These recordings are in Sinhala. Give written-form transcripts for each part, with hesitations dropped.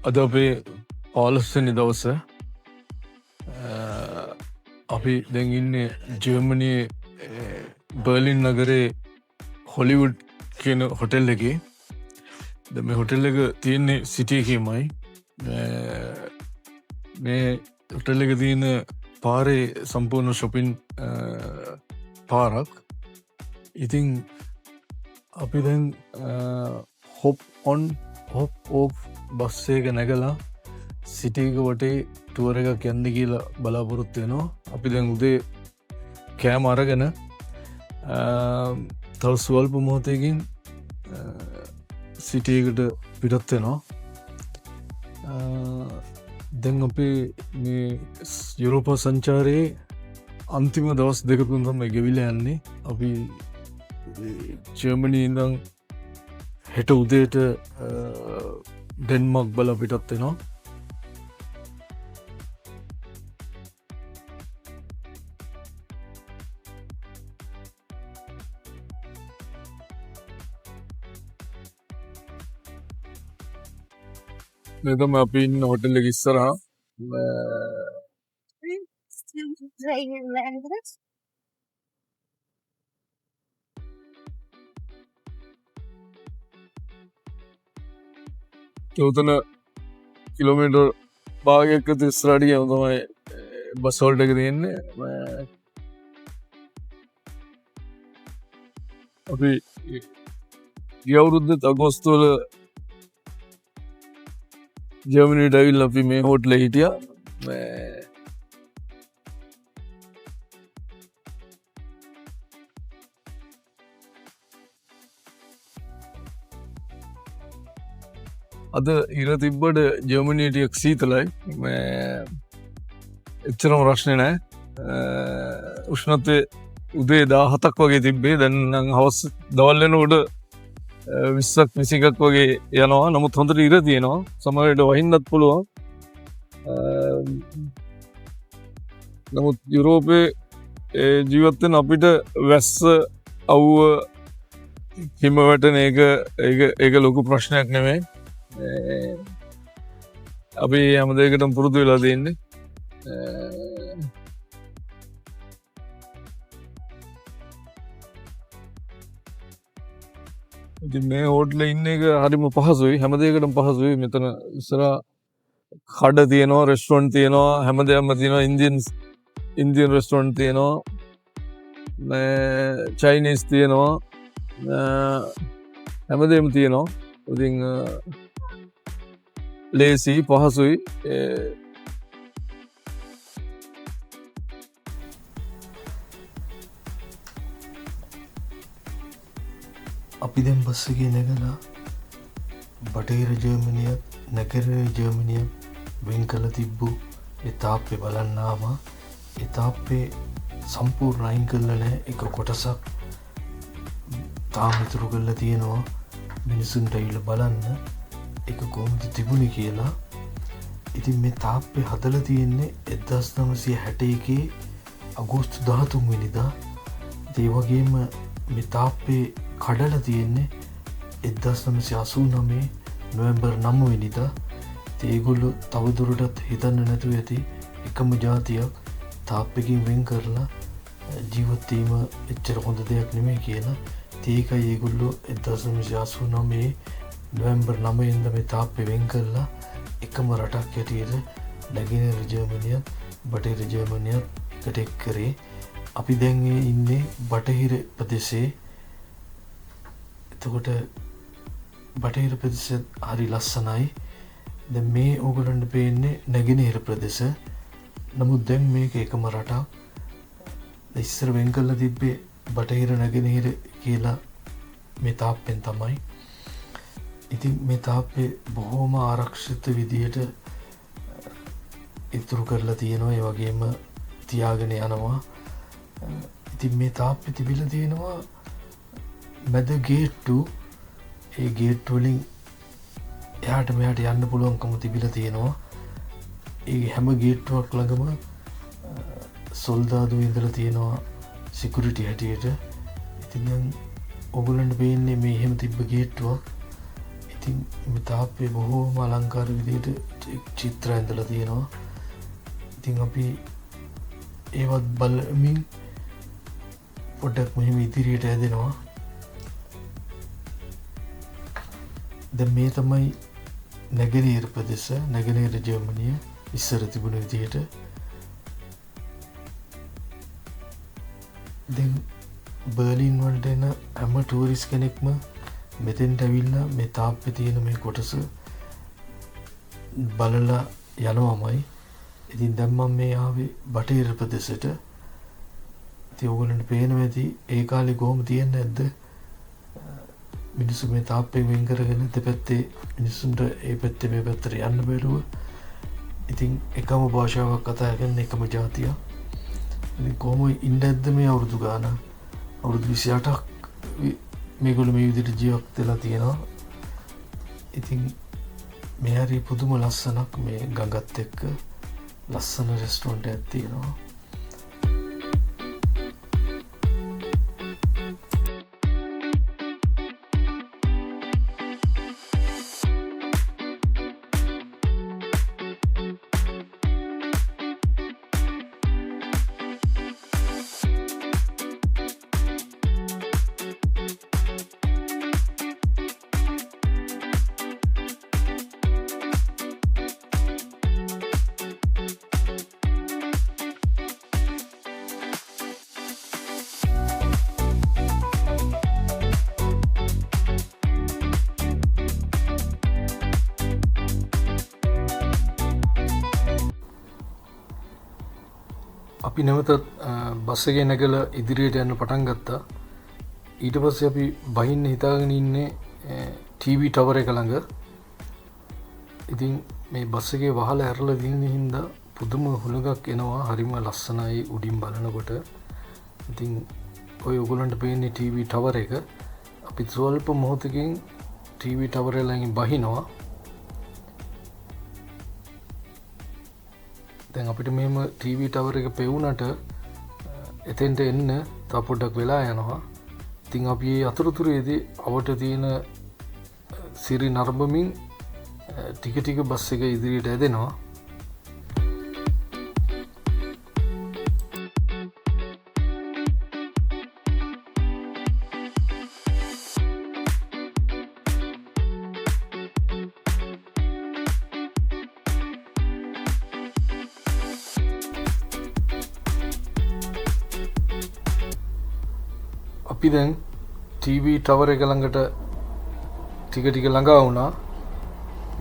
අද අපේ 15 වෙනි දවස අපි දැන් ඉන්නේ ජර්මනියේ බර්ලින් නගරේ හොලිවුඩ් කියන හොටෙල් එකේ. දැන් මේ හොටෙල් එක තියෙන්නේ සිටි එකේමයි. මේ හොටෙල් එක තියෙන පාරේ සම්පූර්ණ shopping පාරක්. ඉතින් අපි දැන් hop on hop off bus එක නැගලා සිටි එක වටේ ටුවර් එකක් යන්න කියලා බලාපොරොත්තු වෙනවා. අපි දැන් උදේ කෑම අරගෙන තව ස්වල්ප මොහොතකින් සිටි එකට පිටත් වෙනවා. දැන් අපි මේ යුරෝපා සංචාරයේ අන්තිම දවස් දෙක තුන තමයි ගෙවිලා යන්නේ. අපි ජර්මනි ඉඳන් හෙට උදේට ඩෙන්මාර්ක් බල පිටත් වෙනවා. මේ තමයි අපි ඉන්න හොටෙල් එක ඉස්සරහා. චෝතන කිලෝමීටර් භාගයක් විතර ඉස්සරහට ගියාම තමයි බස් හෝල්ට් එක තියෙන්නේ. අපි ගිය අවුරුද්දේ අගෝස්තු වල ජර්මනියට ඇවිල්ලා අපි මේ හෝටලේ හිටියා. අද ඉර තිබ්බට ජර්මනිය ටිකක් සීතලයි. එච්චරම ප්‍රශ්නේ නැහැ. උෂ්ණත්වය උදේ 17ක් වගේ තිබ්බේ. දැන් නම් හවස් දවල් වෙනකොට 20ක් 21ක් වගේ යනවා. නමුත් හොඳට ඉර තියෙනවා. සමහරවිට වහින්නත් පුළුවන්. නමුත් යුරෝපේ ජීවත් වෙන අපිට වැස්ස අවුව හිම වැටෙන ඒක ලොකු ප්‍රශ්නයක් නෙමෙයි. අපි හැම දෙයකටම පුරුදු වෙලා තියෙන්නේ. ඉතින් මේ හෝටලේ ඉන්න එක හරිම පහසුයි. හැම දෙයකටම පහසුයි. මෙතන ඉස්සරහා කඩ තියෙනවා, රෙස්ටොරන්ට් තියෙනවා, හැමදේම තියෙනවා. ඉන්දියන් රෙස්ටොරන්ට් තියෙනවා. චයිනීස් තියෙනවා. හැමදේම තියෙනවා. ඉතින් ලේසි පහසුයි. අපි දැන් බස් එකේ නැගලා බටහිර ජර්මනියත් නගර ජර්මනියත් වෙන් කළ තිබ්බු ඒ තාප්පේ බලන්න ආවා. ඒ තාප්පේ සම්පූර්ණ අයින් කරලා නැහැ. එක කොටසක් තාම ඉතුරු කරලා තියෙනවා. මිනිසුන්ට ඇවිල්ලා බලන්න ඒක කොහොමද තිබුණේ කියලා. ඉතින් මේ තාප්පේ හදලා තියෙන්නේ 1961 අගෝස්තු 13 වෙනිදා. ඒ වගේම මේ තාප්පේ කඩලා තියෙන්නේ 1989 නොවැම්බර් 9 වෙනිදා. ඒගොල්ලෝ තවදුරටත් හිතන්න නැතුව ඇති එකම ජාතියක් තාප්පකින් වෙන් කරලා ජීවත් වීම එච්චර හොඳ දෙයක් නෙමෙයි කියලා. ඒකයි ඒගොල්ලෝ 1989 නොවැම්බර් 9 වෙනිදා මේ තාප්පේ වෙන් කරලා එකම රටක් හැටියට නැගෙනහිර ජර්මනියත් බටහිර ජර්මනියත් එකට එක් කරේ. අපි දැන් ඉන්නේ බටහිර ප්‍රදේශයේ. එතකොට බටහිර ප්‍රදේශය හරි ලස්සනයි. දැන් මේ ඕගොල්ලන්ට පේන්නේ නැගෙනහිර ප්‍රදේශ. නමුත් දැන් මේක එකම රටක්. ඉස්සර වෙන් කරලා තිබ්බේ බටහිර නැගෙනහිර කියලා මේ තාප්පෙන් තමයි. ඉතින් මේ තාප්පේ බොහොම ආරක්ෂිත විදියට ඉතුරු කරලා තියෙනවා. ඒ වගේම තියාගෙන යනවා. ඉතින් මේ තාප්පේ තිබිලා තියෙනවා මැද ගේට්ටු. ඒ ගේට්ටු වලින් එහාට මෙහාට යන්න පුළුවන්කම තිබිලා තියෙනවා. ඒ හැම ගේට්ටුවක් ළඟම සොල්දාදු ඉඳලා තියෙනවා සිකියුරිටි හැටියට. ඉතින් දැන් ඔයගොල්ලන්ට පේන්නේ මේ එහෙම තිබ්බ ගේට්ටුවක්. ඉතින් මේ තාප්පේ බොහෝම අලංකාර විදිහට චිත්‍ර ඇඳලා තියෙනවා. ඉතින් අපි ඒවත් බලමින් පොඩ්ඩක් මෙහෙම ඉදිරියට ඇදෙනවා. දැන් මේ තමයි නැගෙනහිර ප්‍රදේශ, නැගෙනහිර ජර්මනිය ඉස්සර තිබුණ විදිහට. දැන් බර්ලින් වලට එන හැම ටූරිස්ට් කෙනෙක්ම මෙතෙන්ට ඇවිල්ලා මේ තාප්පේ තියෙන මේ කොටස බලලා යනවාමයි. ඉතින් දැන් මම මේ ආවේ බටහිර ප්‍රදේශයට. ඉතින් ඕගොල්ලන්ට පේනවා ඇති ඒ කාලේ කොහොම තියන්නේ නැද්ද? මිනිස්සු මේ තාප්පේ වෙන් කරගෙන දෙපැත්තේ මිනිස්සුන්ට ඒ පැත්තේ මේ පැත්තට යන්න බැරුව. ඉතින් එකම භාෂාවක් කතා කරන එකම ජාතියක්. ඉතින් කොහොම ඉන්න ඇද්ද මේ අවුරුදු ගාන? අවුරුදු 28ක් මේගොල්ලෝ මේ විදිහට ජීවත් වෙලා තියෙනවා. ඉතින් මේ හරි පුදුම ලස්සනක් මේ ගඟත් එක්ක ලස්සන රෙස්ටොරන්ට් එකක් තියෙනවා. අපි නැවතත් බස් එකේ නැගලා ඉදිරියට යන්න පටන් ගත්තා. ඊට පස්සේ අපි බහින්න හිතාගෙන ඉන්නේ TV ටවර් එක ළඟ. ඉතින් මේ බස් එකේ වහල ඇරලා දින හින්දා පුදුම හුලඟක් එනවා. හරිම ලස්සනයි උඩින් බලනකොට. ඉතින් ඔය ඔයගොල්ලන්ට පේන්නේ TV ටවර් එක. අපි ස්වල්ප මොහොතකින් TV ටවර් එක ළඟින් බහිනවා. දැන් අපිට මෙහෙම TV ටවර් එක පෙවුනට එතෙන්ට එන්න තව පොඩ්ඩක් වෙලා යනවා. ඉතින් අපි මේ අතරතුරේදී අවට තියෙන සිරි නරඹමින් ටික ටික බස් එක ඉදිරියට ඇදෙනවා. අපි දැන් TV ටවර් එක ළඟට ටික ටික ළඟා වුණා.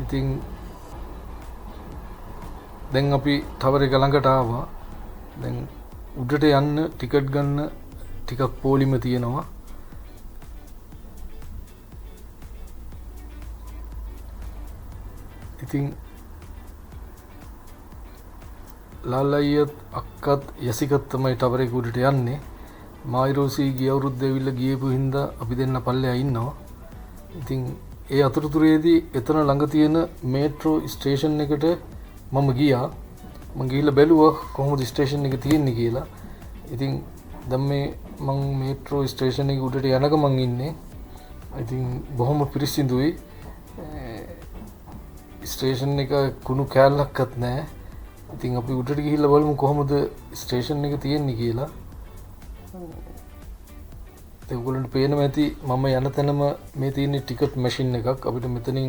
ඉතින් දැන් අපි ටවර් එක ළඟට ආවා. දැන් උඩට යන්න ටිකට් ගන්න ටිකක් පොලිම තියෙනවා. ඉතින් ලාලයියත් අක්කත් යසිකත් තමයි ටවර් එක උඩට යන්නේ. මායිරෝසී ගිය අවුරුද්ද ඇවිල්ලා ගියපු හින්දා අපි දෙන්න පල්ලෙහා ඉන්නවා. ඉතින් ඒ අතරතුරේදී එතන ළඟ තියෙන මේට්‍රෝ ස්ටේෂන් එකට මම ගියා. මම ගිහිල්ලා බැලුවා කොහොමද ස්ටේෂන් එක තියෙන්නේ කියලා. ඉතින් දැන් මේ මම මේට්‍රෝ ස්ටේෂන් එක උඩට යනක මං ඉන්නේ. ඉතින් බොහොම පිරිසිදුයි. ස්ටේෂන් එක කුණු කෑල්ලක්වත් නැහැ. ඉතින් අපි උඩට ගිහිල්ලා බලමු කොහොමද ස්ටේෂන් එක තියෙන්නේ කියලා. ඔයගොල්ලන්ට පේනවා ඇති මම යන තැනම මේ තියෙන ටිකට් මැෂින් එකක්. අපිට මෙතනින්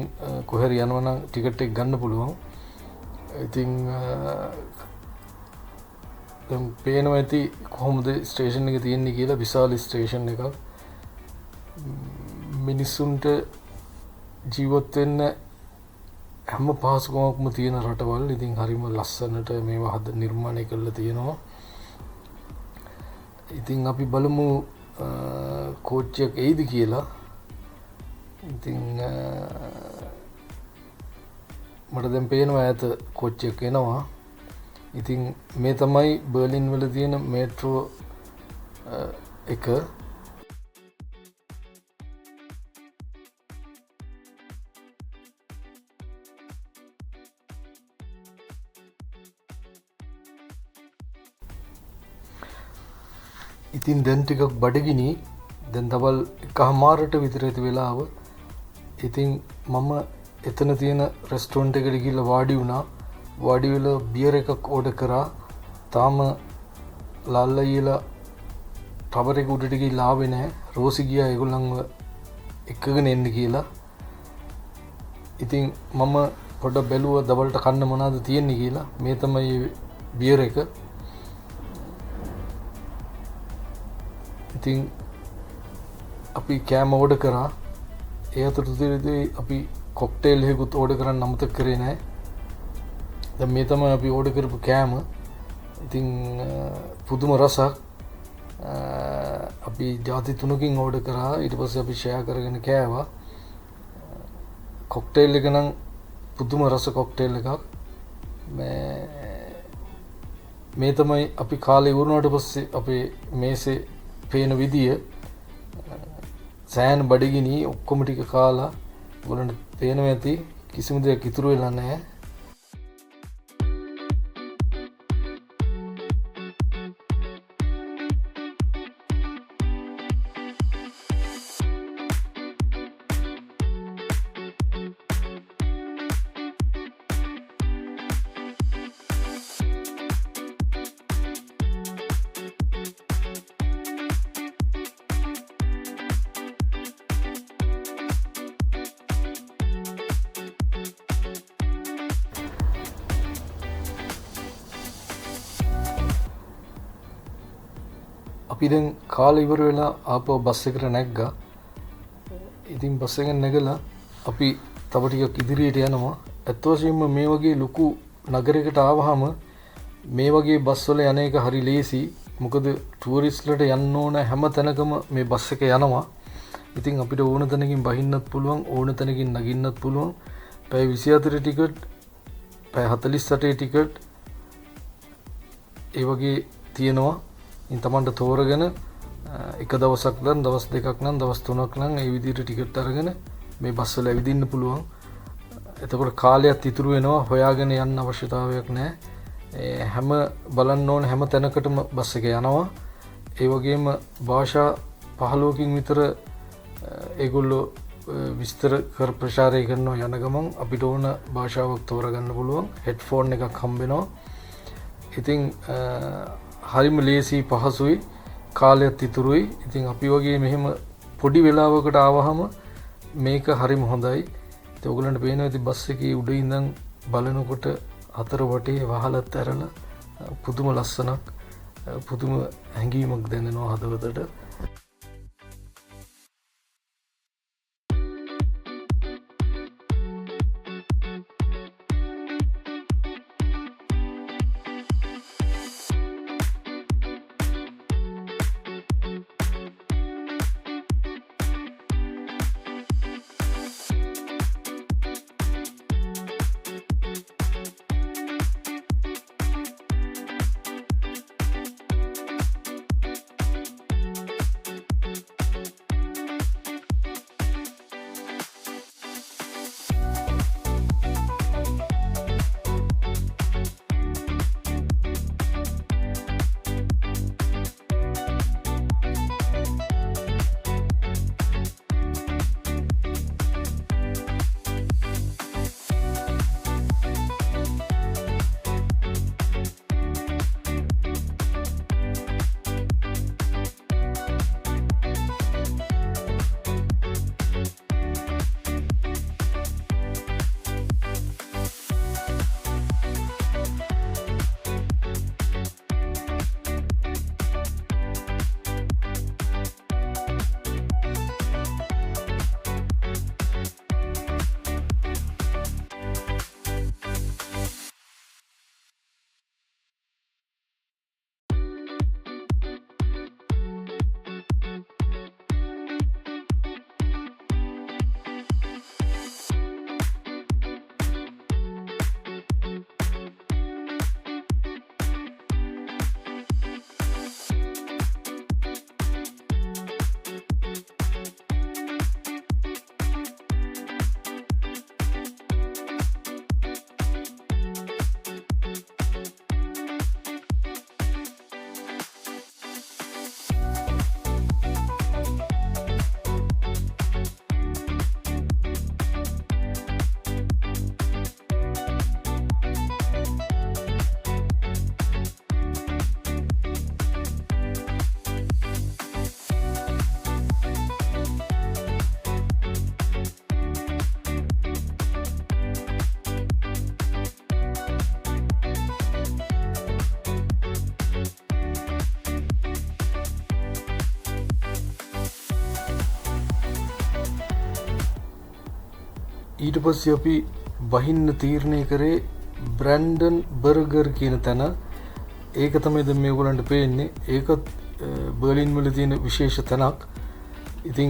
කොහේ හරි යනවා නම් ටිකට් එක ගන්න පුළුවන්. ඉතින් දැන් පේනවා ඇති කොහොමද ස්ටේෂන් එක තියෙන්නේ කියලා. විශාල ස්ටේෂන් එකක්. මිනිස්සුන්ට ජීවත් වෙන්න හැම පහසුකමක්ම තියෙන රටවල්. ඉතින් හරිම ලස්සනට මේවා නිර්මාණය කරලා තියෙනවා. ඉතින් අපි බලමු කෝච්චියක් එයිද කියලා. ඉතින් මට දැන් පේනවා ඈත කෝච්චියක් එනවා. ඉතින් මේ තමයි බර්ලින් වල තියෙන මේට්‍රෝ එක. ඉතින් දැන් ටිකක් බඩගිනි. දැන් දවල් 1:00ට විතර ඇති වෙලාව. ඉතින් මම එතන තියෙන රෙස්ටෝරන්ට් එකට ගිහිල්ලා වාඩි වුණා. වාඩි වෙලා බියර් එකක් ඕඩර් කරා. තාම ලාල්ලා ඊලා ටවර් එක උඩට ගිහිල්ලා ආවේ නැහැ. රෝසි ගියා ඒගොල්ලන්ව එක්කගෙන එන්න කියලා. ඉතින් මම පොඩ්ඩක් බැලුවා දවල්ට කන්න මොනවද තියෙන්නේ කියලා. මේ තමයි බියර් එක. ඉතින් අපි කෑම ඕඩර් කරා. ඒ අතරතුරදී අපි කොක්ටේල් එකකුත් ඕඩර් කරන්න අමතක කරේ නැහැ. දැන් මේ තමයි අපි ඕඩර් කරපු කෑම. ඉතින් පුදුම රසක්. අපි ජාති 3කින් ඕඩර් කරා. ඊට පස්සේ අපි ෂෙයා කරගෙන කෑවා. කොක්ටේල් එක නම් පුදුම රස කොක්ටේල් එකක්. මේ තමයි අපි කාලේ ඉවරනට පස්සේ අපේ මේසේ පේන විදිය. සෑන් බඩගිනි ඔක්කොම ටික කාලා ඔයගොල්ලන්ට පේනවා ඇති කිසිම දෙයක් ඉතුරු වෙලා නැහැ. අපි දැන් කාලේ ඉවර වෙලා ආපහු බස් එකට නැග්ගා. ඉතින් බස් එකෙන් නැගලා අපි තව ටිකක් ඉදිරියට යනවා. ඇත්ත වශයෙන්ම මේ වගේ ලොකු නගරයකට ආවහම මේ වගේ බස් වල යන එක හරි ලේසි. මොකද ටූරිස්ට්ලට යන්න ඕන හැම තැනකම මේ බස් එක යනවා. ඉතින් අපිට ඕන තැනකින් බහින්නත් පුළුවන්, ඕන තැනකින් නගින්නත් පුළුවන්. පැය 24 ටිකට්, පැය 48 ටිකට් ඒ වගේ තියෙනවා. ඉතින් තමන්ට තෝරගෙන එක දවසක් නම්, දවස් දෙකක් නම්, දවස් තුනක් නම් ඒ විදිහට ටිකට් අරගෙන මේ බස් වල ඇවිදින්න පුළුවන්. එතකොට කාලයක් ඉතුරු වෙනවා. හොයාගෙන යන්න අවශ්‍යතාවයක් නැහැ. හැම බලන්න ඕන හැම තැනකටම බස් එක යනවා. ඒ වගේම භාෂා 15කින් විතර ඒගොල්ලෝ විස්තර කර ප්‍රචාරය කරනවා. යන ගමන් අපිට ඕන භාෂාවක් තෝරගන්න පුළුවන්. හෙඩ්ෆෝන් එකක් හම්බ වෙනවා. ඉතින් හරිම ලේසි, පහසුයි, කාලයක් ඉතුරුයි. ඉතින් අපි වගේ මෙහෙම පොඩි වෙලාවකට ආවහම මේක හරිම හොඳයි. ඉතින් ඔයගලන්ට පේනවා ඉතින් බස් එකේ උඩ ඉඳන් බලනකොට අතර වටේ වහලත් ඇරලා පුදුම ලස්සනක්, පුදුම හැඟීමක් දැනෙනවා හදවතට. ඊට පස්සේ අපි බහින්න තීරණය කරේ බ්‍රැන්ඩන් බර්ගර් කියන තැන. ඒක තමයි දැන් මේගොල්ලන්ට පේන්නේ. ඒකත් බර්ලින් වල තියෙන විශේෂ තැනක්. ඉතින්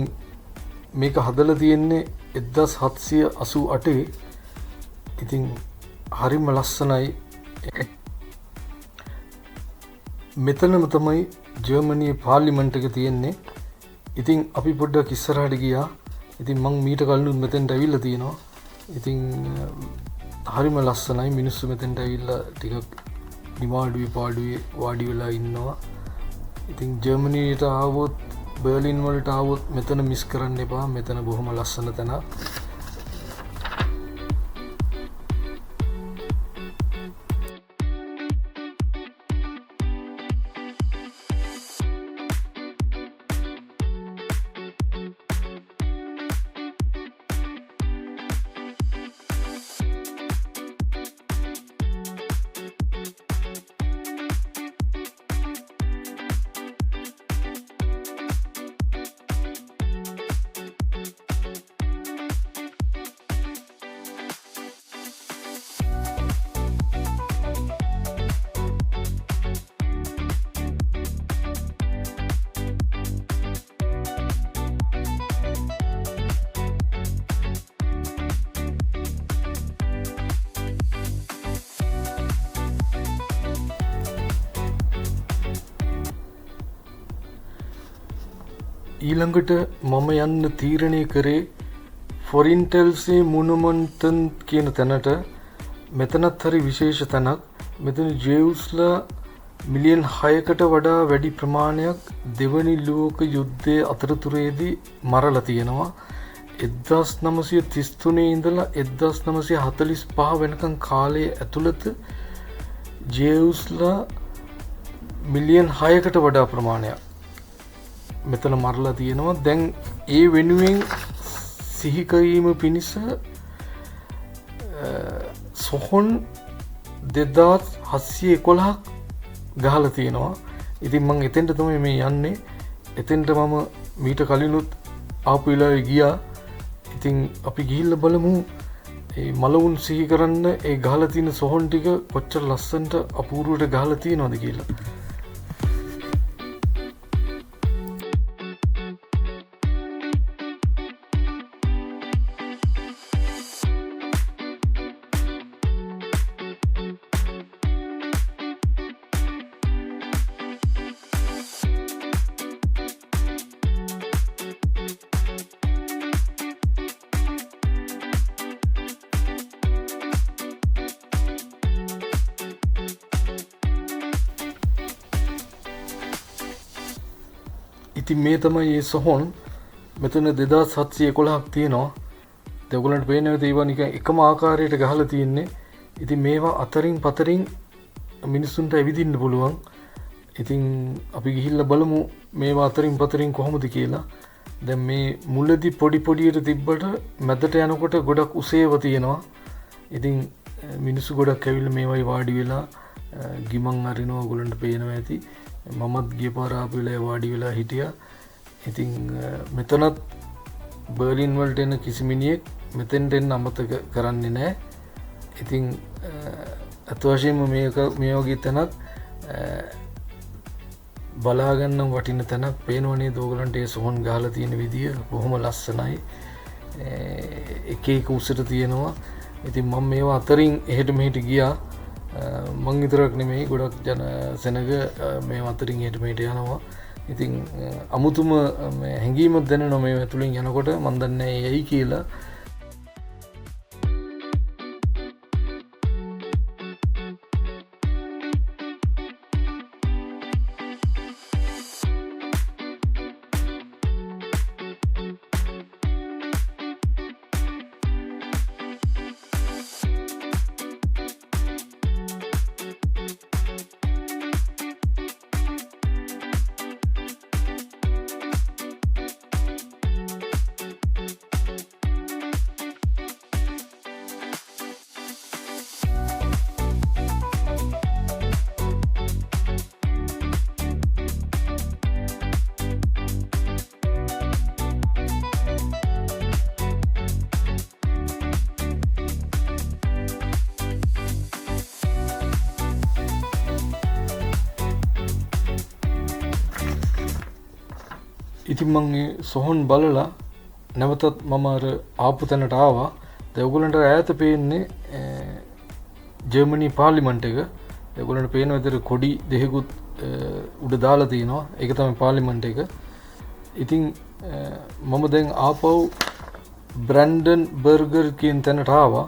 මේක හදලා තියෙන්නේ 1788. ඉතින් හරිම ලස්සනයි. මෙතනම තමයි ජර්මනියේ පාර්ලිමේන්තු එක තියෙන්නේ. ඉතින් අපි පොඩ්ඩක් ඉස්සරහට ගියා. ඉතින් මං මීට කලිනුත් මෙතෙන්ට ඇවිල්ලා තියෙනවා. ඉතින් හරිම ලස්සනයි. මිනිස්සු මෙතෙන්ට ඇවිල්ලා ටිකක් නිවාඩුවේ වාඩි වෙලා ඉන්නවා. ඉතින් ජර්මනියට ආවොත් බර්ලින් වලට ආවොත් මෙතන මිස් කරන්න එපා. මෙතන බොහොම ලස්සන තැනක්. ඊළඟට මම යන්න තීරණය කරේ ෆොරින්ටෙල්සේ මුනුමන්තන් කියන තැනට. මෙතනත් හරි විශේෂ තැනක්. මෙතන ජේවුස්ලා මිලියන් 6කට වඩා වැඩි ප්‍රමාණයක් දෙවනි ලෝක යුද්ධයේ අතරතුරේදී මරලා තියෙනවා. 1933 ඉඳලා 1945 වෙනකන් කාලයේ ඇතුළත ජේවුස්ලා මිලියන් 6කට වඩා ප්‍රමාණයක් මෙතන මරලා තියෙනවා. දැන් ඒ වෙනුවෙන් සිහි කිරීම පිණිස සොහොන් 2711ක් ගහලා තියෙනවා. ඉතින් මම එතෙන්ට තමයි මේ යන්නේ. එතෙන්ට මම මීට කලිනුත් ආපු වෙලාවේ ගියා. ඉතින් අපි ගිහිල්ලා බලමු ඒ මලවුන් සිහි කරන්න ඒ ගහලා තියෙන සොහොන් ටික කොච්චර ලස්සනට අපූර්වට ගහලා තියෙනවද කියලා. ඉතින් මේ තමයි ඒ සොහොන්. මෙතන 2711ක් තියෙනවා. දෙගොල්ලන්ට පේන්නේ ඒවා නිකන් එකම ආකාරයට ගහලා තියෙන්නේ. ඉතින් මේවා අතරින් පතරින් මිනිස්සුන්ට ඇවිදින්න පුළුවන්. ඉතින් අපි ගිහිල්ලා බලමු මේවා අතරින් පතරින් කොහොමද කියලා. දැන් මේ මුලදී පොඩි පොඩියට තිබ්බට මැදට යනකොට ගොඩක් උසේව තියෙනවා. ඉතින් මිනිස්සු ගොඩක් ඇවිල්ලා මේවයි වාඩි වෙලා ගිමන් අරිනවා. ඔයගොල්ලන්ට පේනවා ඇති. මමත් ගිය පාර ආපු වෙලාවේ වාඩි වෙලා හිටියා. ඉතින් මෙතනත් බර්ලින් වලට එන කිසි මිනිහෙක් මෙතෙන්ට එන්න අමතක කරන්නේ නැහැ. ඉතින් අත වශයෙන්ම මේ වගේ තැනක් බලා ගන්න වටින තැනක්. පේනවනේ ඕගලන්ට ඒ සොහොන් ගහලා තියෙන විදිය බොහොම ලස්සනයි. එක එක උසට තියෙනවා. ඉතින් මම මේවා අතරින් එහෙට මෙහෙට ගියා. මං විතරක් නෙමෙයි ගොඩක් ජන සෙනග මේ අතරින් එහෙට මෙහෙට යනවා. ඉතින් අමුතුම හැඟීමක් දැනෙනවා මේ ඇතුලින් යනකොට. මන් දන්නේ ඇයි කියලා. ඉතින් මං සොහොන් බලලා නැවතත් මම අර ආපු තැනට ආවා. දැන් ඔයගොල්ලන්ට ඈත පේන්නේ ජර්මනි පාර්ලිමේන්තු එක. ඔයගොල්ලන්ට පේනවා විතර කොඩි දෙකකුත් උඩ දාලා තිනවා. ඒක තමයි පාර්ලිමේන්තු එක. ඉතින් මම දැන් ආපහු බ්‍රැන්ඩන් බර්ගර් කියන තැනට ආවා.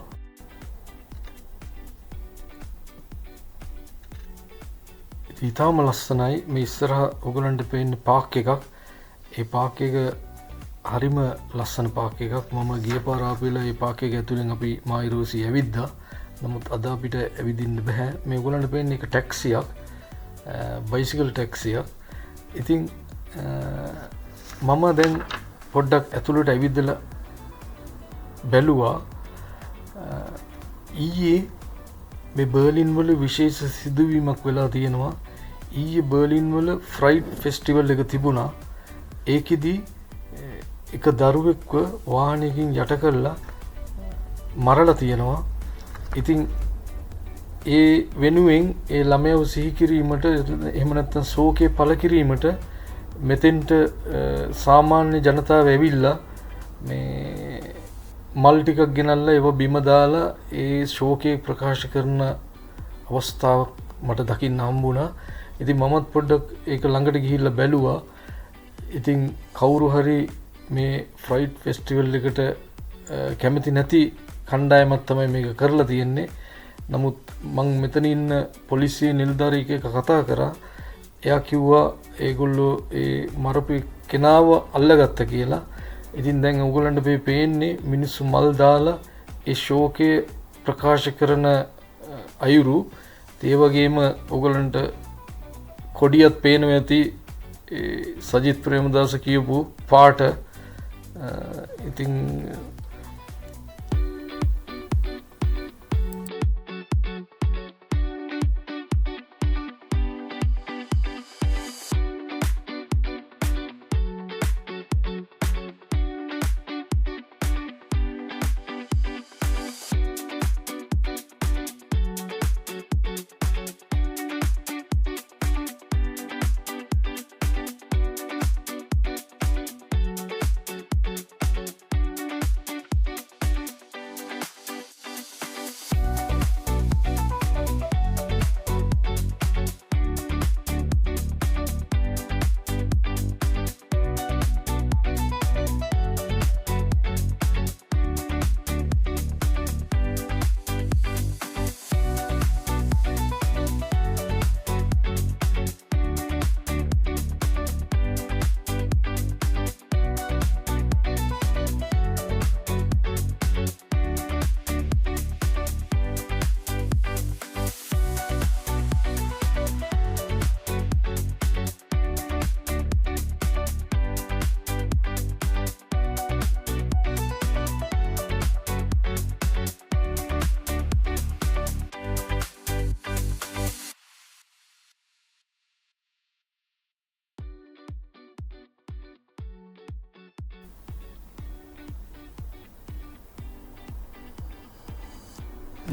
ඉතාම ලස්සනයි. මේ ඉස්සරහා ඔයගොල්ලන්ට පේන්නේ පාක් එකක්. ඒ පාක් එක හරිම ලස්සන පාක් එකක්. මම ගිය පාර ආපෙලා ඒ පාක් එක ඇතුලෙන් අපි මායිරෝසි ඇවිද්දා. නමුත් අද අපිට ඇවිදින්න බෑ. මේ ඔයගොල්ලන්ට පේන්නේ එක ටැක්සියක්. බයිසිකල් ටැක්සියක්. ඉතින් මම දැන් පොඩ්ඩක් ඇතුළට ඇවිදලා බැලුවා. ඊයේ මේ බර්ලින් වල විශේෂ සිදුවීමක් වෙලා තියෙනවා. ඊයේ බර්ලින් වල ෆ්‍රයිඩ් ෆෙස්ටිවල් එක තිබුණා. ඒකෙදි එක දරුවෙක්ව වාහනයකින් යට කරලා මරලා තියෙනවා. ඉතින් ඒ වෙනුවෙන් ඒ ළමයව සිහි කිරීමට එහෙම නැත්නම් ශෝකේ පළ කිරීමට මෙතෙන්ට සාමාන්‍ය ජනතාව ඇවිල්ලා මේ මල් ටිකක් ගෙනල්ලා ඒව බිම දාලා ඒ ශෝකේ ප්‍රකාශ කරන අවස්ථාවක් මට දකින්න හම්බුණා. ඉතින් මමත් පොඩ්ඩක් ඒක ළඟට ගිහිල්ලා බැලුවා. ඉතින් කවුරු හරි මේ ෆ්‍රයිඩ් ෆෙස්ටිවල් එකට කැමති නැති කණ්ඩායමක් තමයි මේක කරලා තියෙන්නේ. නමුත් මං මෙතන ඉන්න පොලිසිය නිලධාරියෙක් එක්ක කතා කරා. එයා කිව්වා ඒගොල්ලෝ ඒ මරපු කෙනාව අල්ලගත්ත කියලා. ඉතින් දැන් ඔයගොල්ලන්ට මේ පේන්නේ මිනිස්සු මල් දාලා ඒ ශෝකය ප්‍රකාශ කරන අයුරු. ඒ වගේම ඔයගොල්ලන්ට කොඩියක් පේනවා ඇති සජිත් ප්‍රේමදාස කියපු පාට. ඉතින්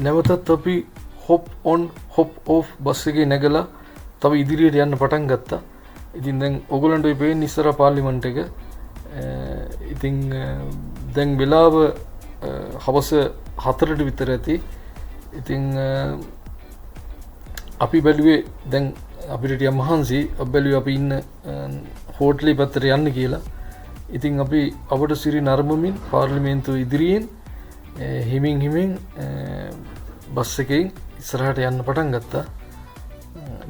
නැවතත් අපි hop on hop off bus එකේ නැගලා තව ඉදිරියට යන්න පටන් ගත්තා. ඉතින් දැන් ඔයගොල්ලන්ට ඔය පේන්නේ ඉස්සර පාර්ලිමේන්තු එක. ඉතින් දැන් වෙලාව හවස 4ට විතර ඇති. ඉතින් අපි බැලුවේ දැන් අපිට ටික මහන්සි බැලුවේ අපි ඉන්න හෝටලේ පැත්තට යන්න කියලා. ඉතින් අපි අපට සිරි නරඹමින් පාර්ලිමේන්තුව ඉදිරියෙන් හිමින් බස් එකෙන් ඉස්සරහට යන්න පටන් ගත්තා.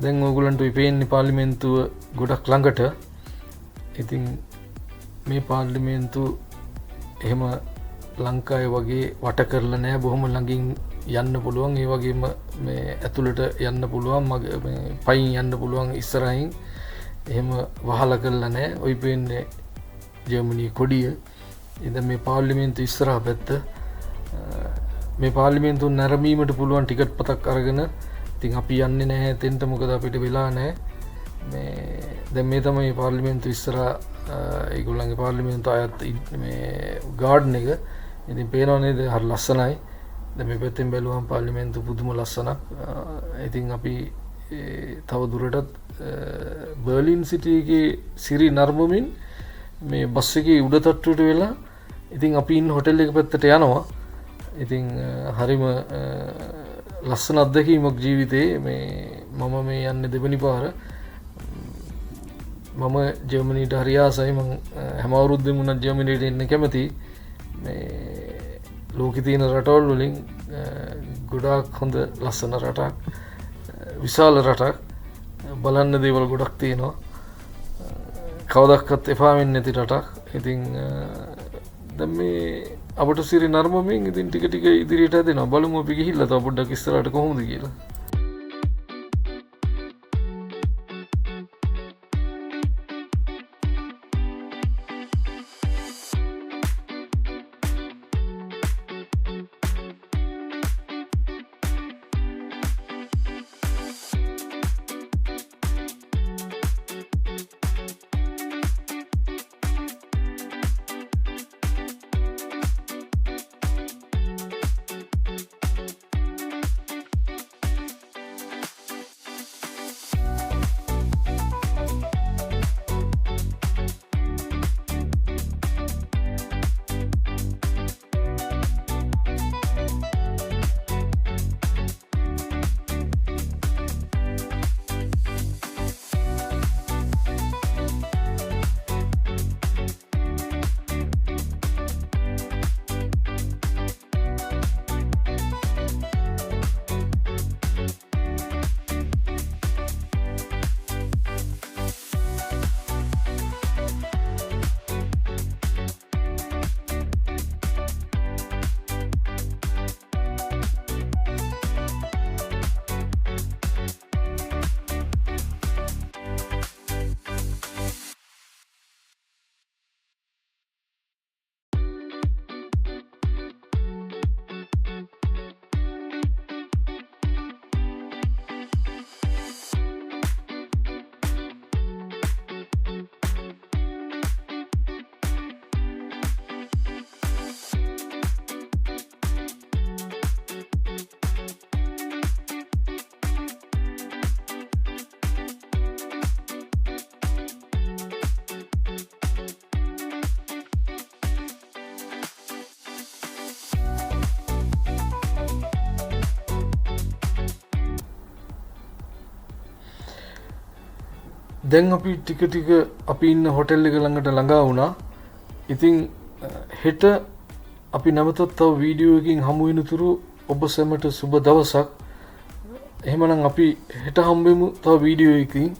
දැන් ඔයගොල්ලන්ට පේන්නේ පාර්ලිමේන්තුව ගොඩක් ළඟට. ඉතින් මේ පාර්ලිමේන්තුව එහෙම ලංකාවේ වගේ වට කරලා නැහැ. බොහොම ළඟින් යන්න පුළුවන්. ඒ වගේම මේ ඇතුළට යන්න පුළුවන්. මේ පයින් යන්න පුළුවන් ඉස්සරහින්. එහෙම වහලා කරලා නැහැ. ඔය පේන්නේ ජර්මනි කොඩිය. ඉතින් මේ පාර්ලිමේන්තුව ඉස්සරහ පැත්ත. මේ පාර්ලිමේන්තුව නැරඹීමට පුළුවන් ටිකට් පතක් අරගෙන. ඉතින් අපි යන්නේ නැහැ එතෙන්ට. මොකද අපිට වෙලා නැහැ. මේ දැන් මේ තමයි පාර්ලිමේන්තුව ඉස්සරහ ඒගොල්ලන්ගේ පාර්ලිමේන්තුව අයත් මේ ගාඩන් එක. ඉතින් පේනව නේද? හරි ලස්සනයි. දැන් මේ පැත්තෙන් බැලුවම පාර්ලිමේන්තුව පුදුම ලස්සනක්. ඉතින් අපි තව දුරටත් බර්ලින් සිටි එකේ සිරි නරඹමින් මේ බස් එකේ උඩ තට්ටුවට වෙලා ඉතින් අපි ඉන්න හොටෙල් එක පැත්තට යනවා. ඉතින් හරිම ලස්සන අත්දැකීමක් ජීවිතේ. මේ මම මේ යන්නේ දෙවෙනි පාර. මම ජර්මනීට හරි ආසයි. මම හැම අවුරුද්දෙම උනත් ජර්මනීට එන්න කැමතියි. මේ ලෝකේ තියෙන රටවල් වලින් ගොඩාක් හොඳ ලස්සන රටක්, විශාල රටක්, බලන්න දේවල් ගොඩක් තියෙනවා. කවදක්වත් එපා වෙන්නේ නැති රටක්. ඉතින් දැන් මේ අපට සිරි නර්මමින් ඉතින් ටික ටික ඉදිරියට යදෙනවා. බලමු අපි ගිහිල්ලා තව පොඩ්ඩක් ඉස්සරහට කොහොමද කියලා. දැන් අපි ටික ටික අපි ඉන්න හොටෙල් එක ළඟට ළඟා වුණා. ඉතින් හෙට අපි නැවතත් තව වීඩියෝ එකකින් හමු වෙනතුරු ඔබ සැමට සුබ දවසක්. එහෙමනම් අපි හෙට හම්බෙමු තව වීඩියෝ එකකින්.